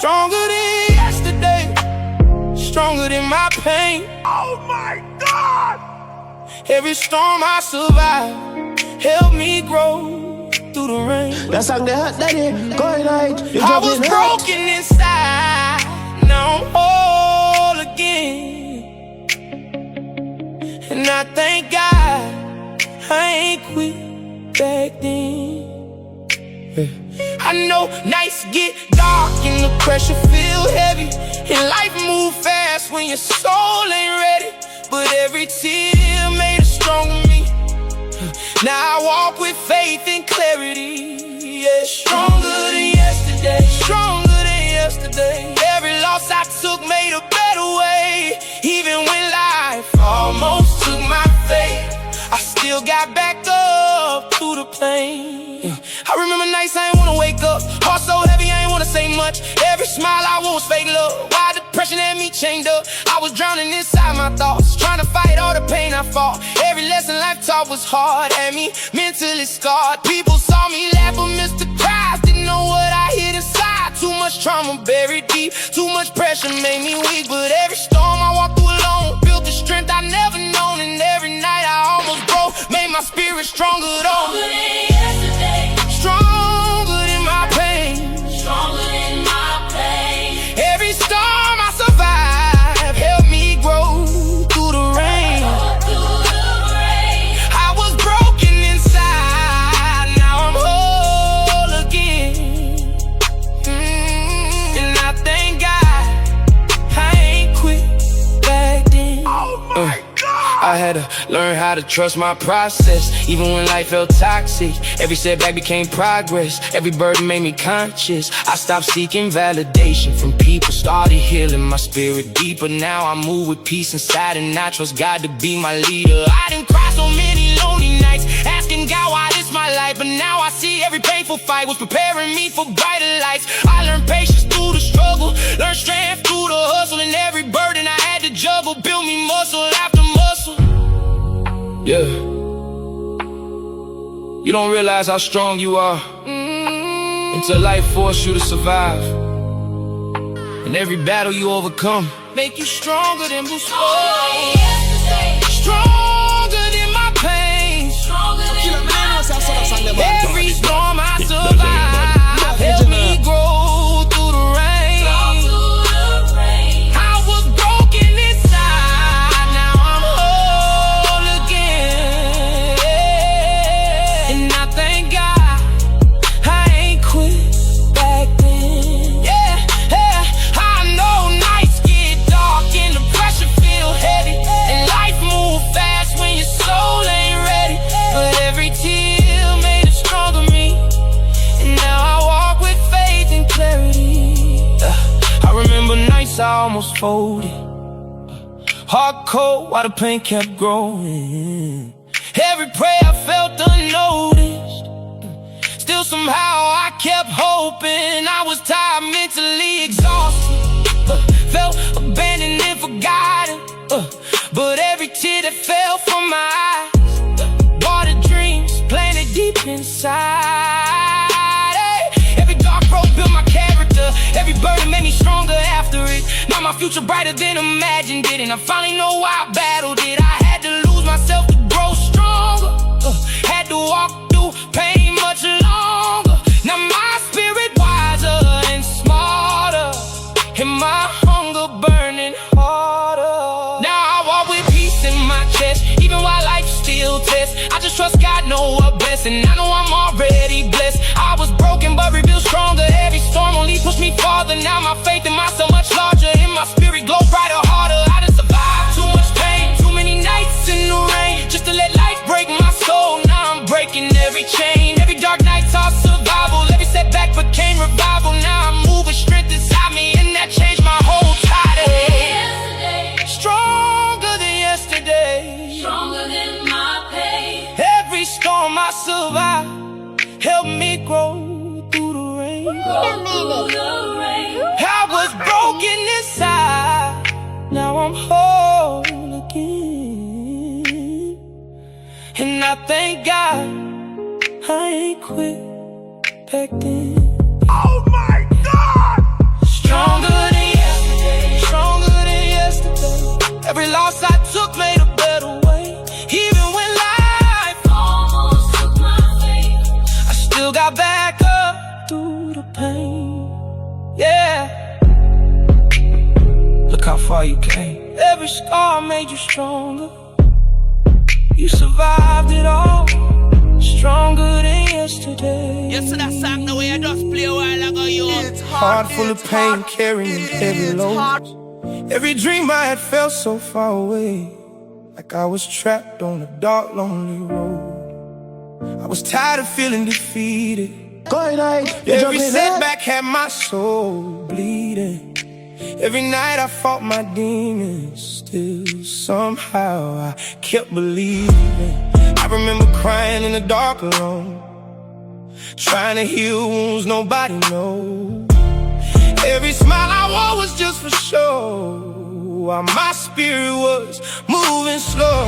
Stronger than yesterday, stronger than my pain. Oh my God! Every storm I survived helped me grow through the rain. That song they hot, daddy. Going night. I was broken inside, now I'm whole again. And I thank God I ain't quit back then. I know nights get dark and the pressure feel heavy, and life move fast when your soul ain't ready. But every tear made a stronger me. Now I walk with faith and clarity. Yeah, stronger than yesterday, stronger than yesterday. Every loss I took made a better way. Even when life almost took my faith, I still got back up through the pain. I remember nights I ain't wanna wake up, heart so heavy I ain't wanna say much. Every smile I want was fake love. Why depression had me chained up? I was drowning inside my thoughts, trying to fight all the pain I fought. Every lesson life taught was hard, had me mentally scarred. People saw me laugh but missed the cries, didn't know what I hid inside. Too much trauma buried deep, too much pressure made me weak. But every storm I walked through alone built the strength I never known. And every night I almost broke, made my spirit stronger though. Stronger than my pain, Stronger than my pain. every storm I survived helped me grow through the rain. I was broken inside, now I'm whole again. And I thank God I ain't quit back then. Oh my God! I had to learn how to trust my process, even when life felt toxic. Every setback became progress, every burden made me conscious. I stopped seeking validation from people, started healing my spirit deeper. Now I move with peace inside, and I trust God to be my leader. I didn't cry so many lonely nights, asking God why this my life. But now I see every painful fight was preparing me for brighter lights. I learned patience through the struggle, learned strength through the hustle. And every burden I had to juggle built me muscle after muscle. Yeah. You don't realize how strong you are until life forces you to survive. And every battle you overcome make you stronger than before. Stronger than my pain. Every storm I survived helped me grow through the rain. I was broken inside, now I'm whole again. And I thank God I ain't quit back then. Yeah, yeah. I know nights get dark and the pressure feel heavy, and life move fast when your soul ain't ready. But every tear made a stronger me, and now I walk with faith and clarity. I remember nights I almost folded, heart cold while the pain kept growing. Every prayer I felt unnoticed, still somehow I kept hoping. I was tired, mentally exhausted, felt abandoned and forgotten. But every tear that fell from my eyes watered dreams planted deep inside. Hey, every dark road built my character, every burden made me stronger after it. Now my future brighter than imagined it, and I finally know why I battled it. I had to lose myself to grow stronger, had to walk through pain much longer. Now my spirit wiser and smarter, and my hunger burning harder. Now I walk with peace in my chest, even while life still tests. I just trust God know what best, and I know I'm already blessed. I was broken but rebuilt stronger. Every storm only pushed me farther. Now my faith in myself much larger, and my spirit glow brighter, harder. I done survived too much pain, too many nights in the rain, just to let life break my soul. Now I'm breaking every chain. Every dark night taught survival, every setback became revival. Now I move with strength inside me, and that changed my whole tide. Stronger than yesterday, Stronger than my pain. every storm I survived helped me grow through the rain. Through the rain. I was broken inside, now I'm whole again. And I thank God I ain't quit back then. Oh my God! Strong Every loss I took made a better way. Even when life almost took my faith, I still got back up through the pain. Yeah. Look how far you came. Every scar made you stronger. You survived it all, stronger than yesterday. You see that song the way I just play a while ago, you. Heart full of pain, carrying heavy loads. Every dream I had felt so far away, like I was trapped on a dark, lonely road. I was tired of feeling defeated. Every setback had my soul bleeding. Every night I fought my demons, still somehow I kept believing. I remember crying in the dark alone, trying to heal wounds nobody knows. Every smile I wore was just for show, while my spirit was moving slow.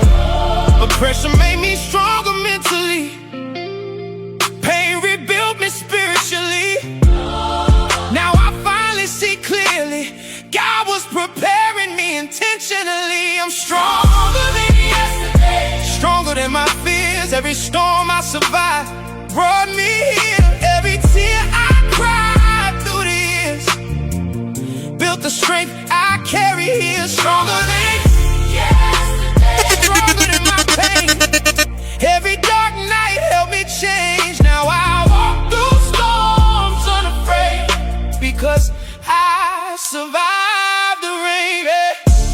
But pressure made me stronger mentally, pain rebuilt me spiritually. Now I finally see clearly, God was preparing me intentionally. I'm stronger than yesterday, stronger than my fears. Every storm I survived brought me here. Every tear I cried through the years built the strength I carry here. Stronger than yesterday, stronger than my pain. Every dark night helped me change. Now I walk through storms unafraid, because I survived the rain.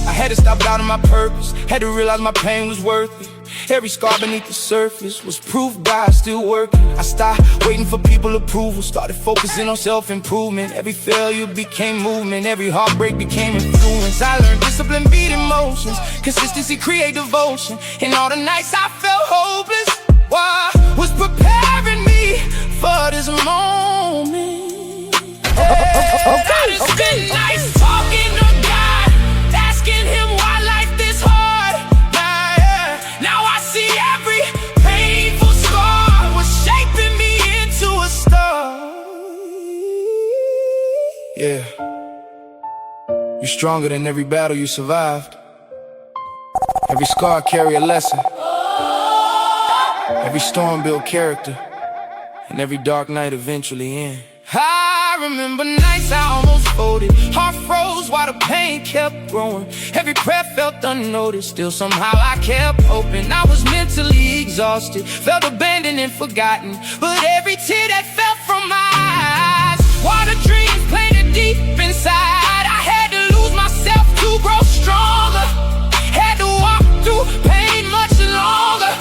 I had to stop doubting my purpose, had to realize my pain was worth it. Every scar beneath the surface was proof God's still working. I stopped waiting for people's approval, started focusing on self-improvement. Every failure became movement, every heartbreak became influence. I learned discipline beat emotions, consistency create devotion. And all the nights I felt hopeless, why was preparing me for this moment. I just spent nights talking to God, asking Him why life this hard. Now I see every painful scar was shaping me into a star. Yeah, you're stronger than every battle you survived. Every scar carry a lesson. Every storm built character, and every dark night eventually ends. I remember nights I almost folded, heart froze while the pain kept growing. Every prayer felt unnoticed, still somehow I kept hoping. I was mentally exhausted, felt abandoned and forgotten, but every tear that fell from my eyes, while the dreams planted deep inside, I had to lose myself to grow stronger, had to walk through pain much longer.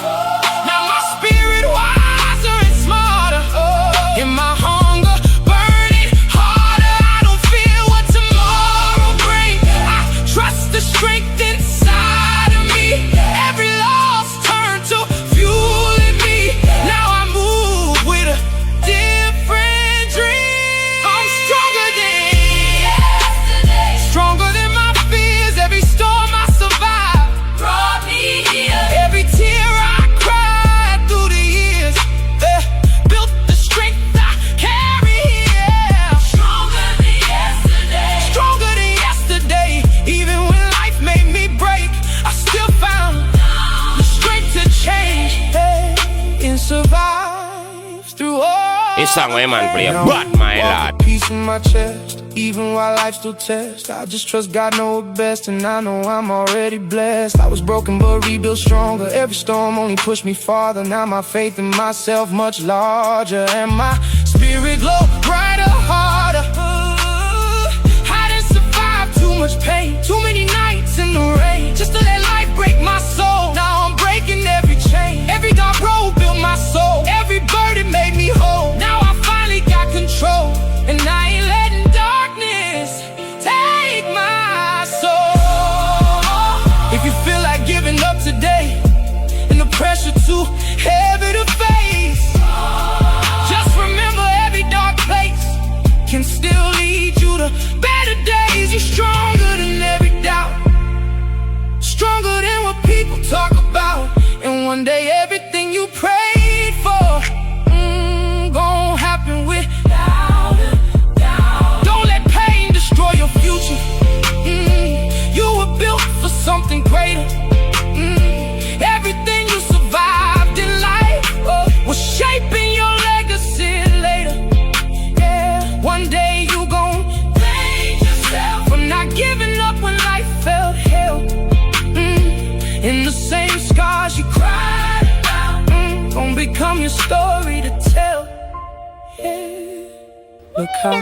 Now my spirit wiser and smarter, in my hunger burning harder. I don't fear what tomorrow brings, I trust the strength inside of me. Every loss turned to fuel in me. Now I move with a different dream. I'm stronger than yesterday, stronger than my fears. Every storm I survived brought me here. every tear I cried through the years built the strength I carry here. Stronger than yesterday, Stronger than yesterday. Even when life made me break, I still found the strength to change, and survive through all. This song where man play a Now butt, my walk lord. with peace in my chest, even while life still tests. I just trust God know it best, and I know I'm already blessed. I was broken but rebuilt stronger. Every storm only pushed me farther. Now my faith in myself much larger, and my spirit glow brighter, harder. I didn't survive too much pain, too many nights in the rain, just to let life break my soul. Now I'm breaking every chain. Every dark road built my soul. Every burden made me whole. Now I finally got control, and I ain't letting darkness take my soul. If you feel like giving up today, and the pressure too heavy to face, just remember every dark place can still lead you to better days. You're stronger than every doubt, stronger than what people Look how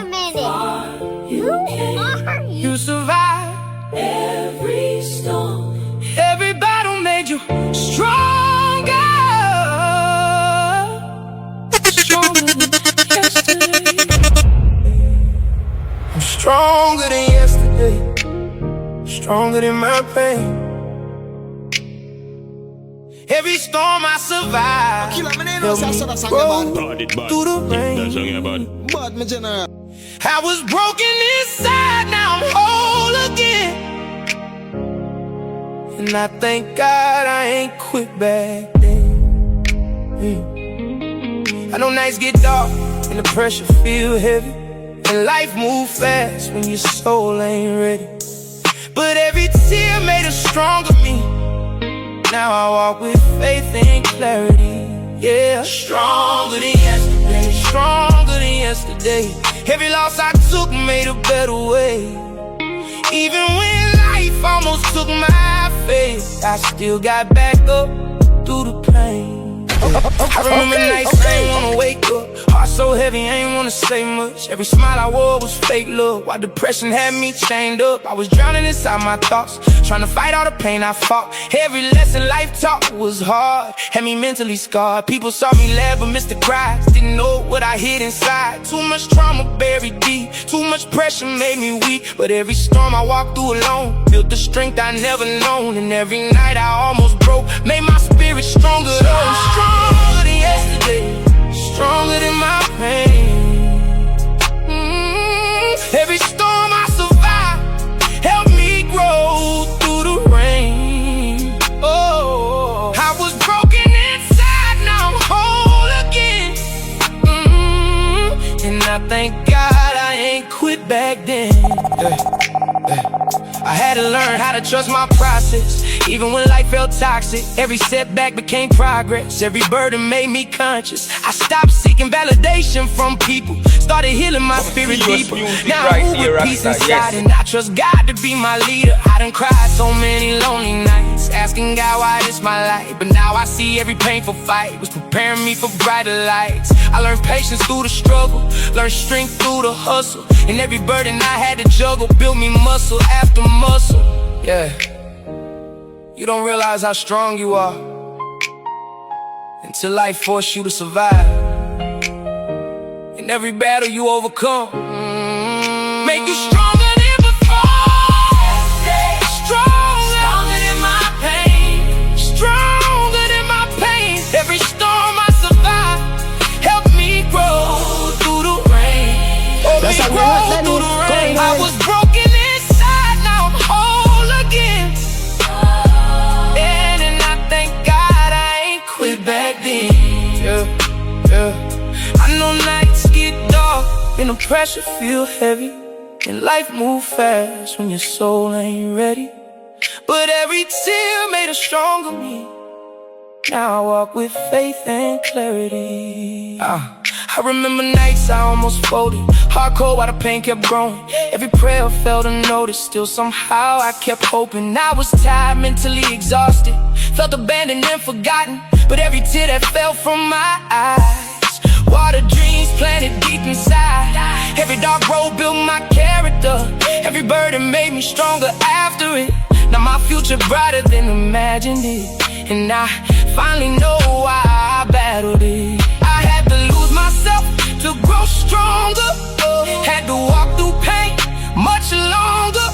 you survived Every storm, every battle made you stronger. Stronger than yesterday. I'm stronger than yesterday. Stronger than my pain. Every storm I survived helped me grow through the rain. I was broken inside, now I'm whole again. And I thank God I ain't quit back then. I know nights get dark and the pressure feel heavy, and life move fast when your soul ain't ready. But every tear made a stronger me. Now I walk with faith and clarity. Yeah, stronger than yesterday. Stronger than yesterday. Every loss I took made a better way. Even when life almost took my faith, I still got back up through the pain. I remember nights I ain't wanna wake up, heart so heavy I ain't wanna say much. Every smile I wore was fake love, while depression had me chained up. I was drowning inside my thoughts, trying to fight all the pain I fought. Every lesson life taught was hard, had me mentally scarred. People saw me laugh but missed the cries, didn't know what I hid inside. Too much trauma buried deep, too much pressure made me weak. But every storm I walked through alone built the strength I never known. And every night I almost broke, made my spirit stronger. Stronger than yesterday, stronger than my pain. Every storm I survived helped me grow through the rain. Oh, I was broken inside, now I'm whole again. And I thank God I ain't quit back then. I had to learn how to trust my process, even when life felt toxic. Every setback became progress, every burden made me conscious. I stopped seeking validation from people, started healing my spirit deeper. Now I move with peace inside, and I trust God to be my leader. I done cried so many lonely nights, asking God why this my life. But now I see every painful fight was preparing me for brighter lights. I learned patience through the struggle, learned strength through the hustle. And every burden I had to juggle built me muscle after muscle. Yeah, you don't realize how strong you are until life forced you to survive. In every battle you overcome make you stronger than before. Stronger than my pain. Stronger than my pain. Every storm I survived helped me grow through the rain. That's how we Grow hot, through the Lenny. rain. Going I on. was broken inside, now I'm whole again. And I thank God I ain't quit back then. Yeah. I know nights get dark and the pressure feel heavy, and life move fast when your soul ain't ready. But every tear made a stronger me. Now I walk with faith and clarity. I remember nights I almost folded, heart cold while the pain kept growing. Every prayer felt unnoticed, still somehow I kept hoping. I was tired, mentally exhausted, felt abandoned and forgotten. But every tear that fell from my eyes watered dreams planted deep inside. Every dark road built my character, every burden made me stronger after it. Now my future brighter than imagined it, and I finally know why I battled it. I had to lose myself to grow stronger, had to walk through pain much longer.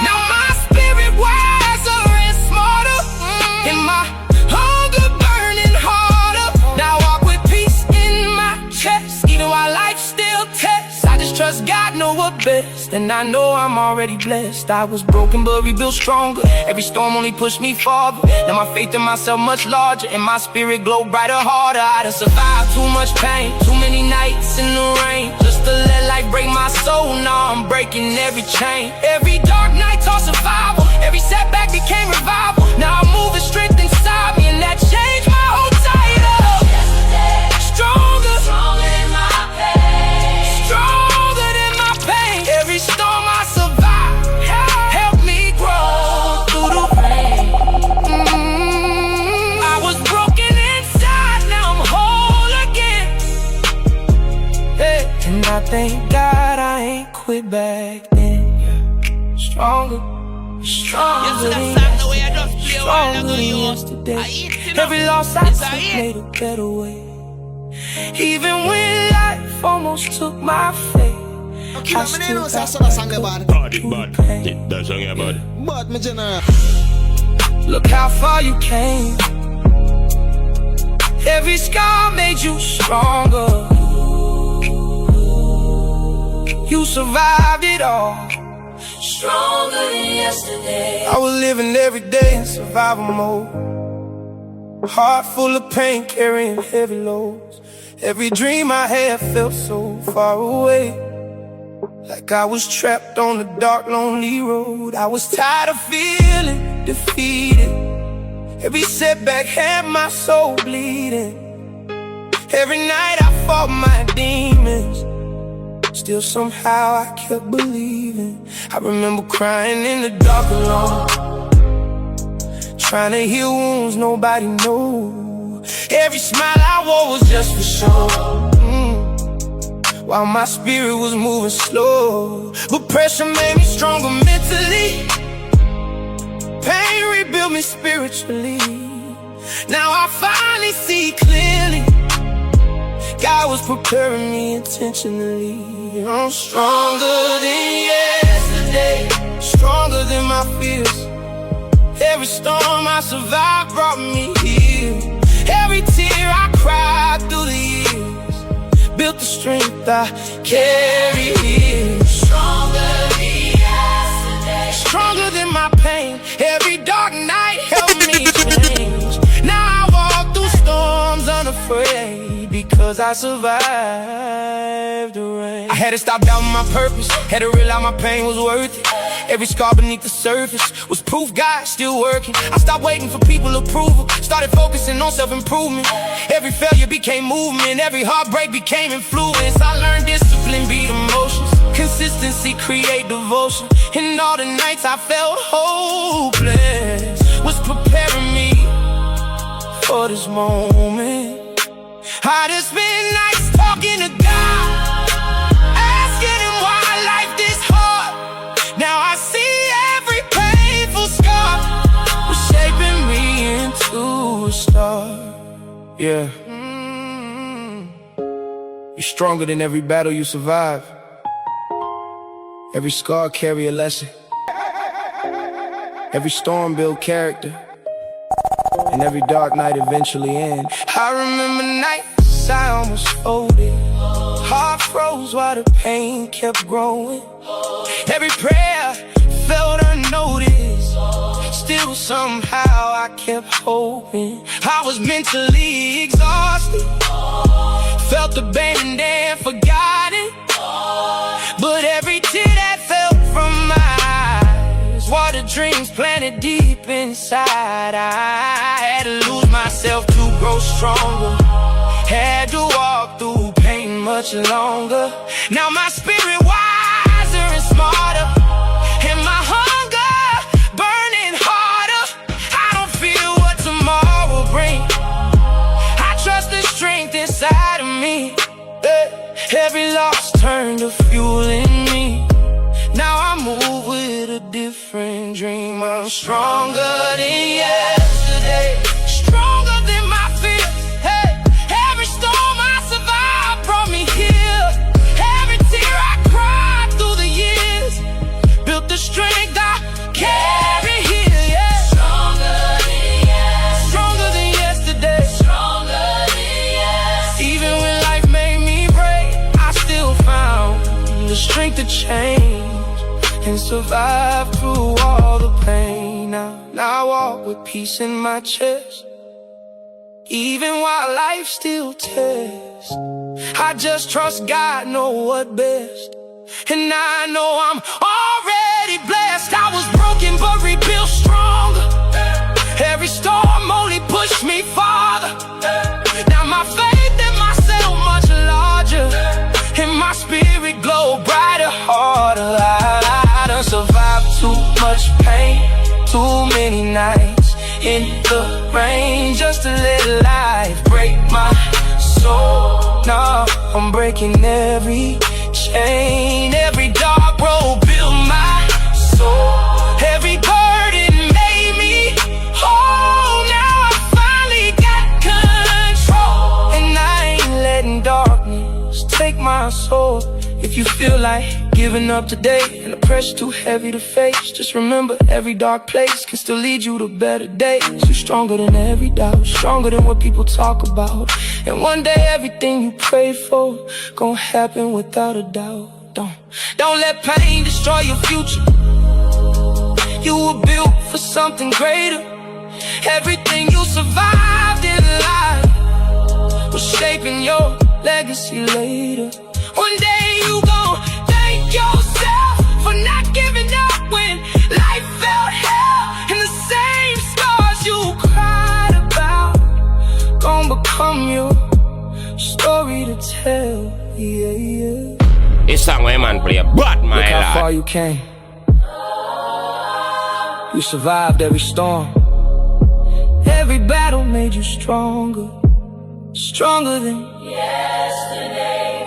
Now my spirit wiser and smarter, and my hunger burning harder. Now I walk with peace in my chest, even while life still tests. I just trust God know what best, and I know I'm already blessed. I was broken but rebuilt stronger, every storm only pushed me farther. Now my faith in myself much larger, and my spirit glow brighter, harder. I done survived too much pain, too many nights in the rain, just to let life break my soul. Now I'm breaking every chain. Every dark night taught survival, every setback became revival. Now I'm moving strength inside me, and that changed my whole title. Stronger, stronger than my pain. stronger than my pain. Every storm I survived helped me grow through the rain. I was broken inside, now I'm whole again. Hey, and I I thank God I ain't quit back then. Yeah. Stronger than yesterday. Stronger than yesterday. Every loss I took made a better way. Even when life almost took my fate, I still got Bad, that song is bad. But me general. Look how far you came. Every scar made you stronger. You survived it all. Stronger than yesterday. I was living every day in survival mode. Heart full of pain, carrying heavy loads. Every dream I had felt so far away, like I was trapped on a dark, lonely road. I was tired of feeling defeated. Every setback had my soul bleeding. Every night I fought my demons. Still somehow I kept believing. I remember crying in the dark alone, trying to heal wounds nobody knew. Every smile I wore was just for show, while my spirit was moving slow. But pressure made me stronger mentally. Pain rebuilt me spiritually. Now I finally see clearly. God was preparing me intentionally. I'm stronger than yesterday, stronger than my fears. Every storm I survived brought me here. Every tear I cried through the years built the strength I carry here. Stronger than yesterday. Stronger than my pain. Every dark night helped me change. Now I walk through storms unafraid, because I survived the rain. I had to stop doubting my purpose, had to realize my pain was worth it. Every scar beneath the surface was proof God's still working. I stopped waiting for people's approval, started focusing on self-improvement. Every failure became movement, every heartbreak became influence. I learned discipline beat emotions, consistency create devotion. And all the nights I felt hopeless was preparing me for this moment. I just spent nights talking to God, asking him why life this hard. Now I see every painful scar was shaping me into a star. Yeah. You're stronger than every battle you survive. Every scar carry a lesson. Every storm build character, and every dark night eventually ends. I remember nights I almost folded, heart froze while the pain kept growing. Every prayer felt unnoticed, still somehow I kept hoping. I was mentally exhausted, felt abandoned and forgotten. But every tear that fell from my eyes watered dreams planted deep inside. I had to lose myself to grow stronger, had to walk through pain much longer. Now my spirit wiser and smarter, and my hunger burning harder. I don't fear what tomorrow will bring, I trust the strength inside of me. Every loss turned to fuel in me. Now I move with a different dream. I'm stronger than yesterday, stronger than my fear. Hey, every storm I survived brought me here. Every tear I cried through the years built the strength I carry here. Yeah. Stronger than yesterday. Stronger than yesterday. Stronger than yesterday. Even when life made me break, I still found the strength to change and survive through all the pain. Now I walk with peace in my chest, even while life still tests. I just trust God know what best, and I know I'm already blessed. I was broken but rebuilt stronger. Every storm only pushed me farther. Now my faith in myself much larger, and my spirit glow brighter, harder. I done survived too much pain, too many nights in the rain, just to let life break my soul. Now I'm breaking every chain. Every dark road built my soul. Every burden made me whole. Now I finally got control, and I ain't letting darkness take my soul. If you feel like giving up today and the pressure too heavy to face, just remember every dark place can still lead you to better days. You're stronger than every doubt, stronger than what people talk about. And one day everything you prayed for gon' happen without a doubt. Don't let pain destroy your future. You were built for something greater. Everything you survived in life was shaping your legacy later. One day you gon' thank yourself for not giving up when life felt hell. And the same scars you cried about gon' become your story to tell. Yeah, yeah. This song where man play, but my Look how far lord. you came. You survived every storm. Every battle made you stronger. Stronger than Yesterday.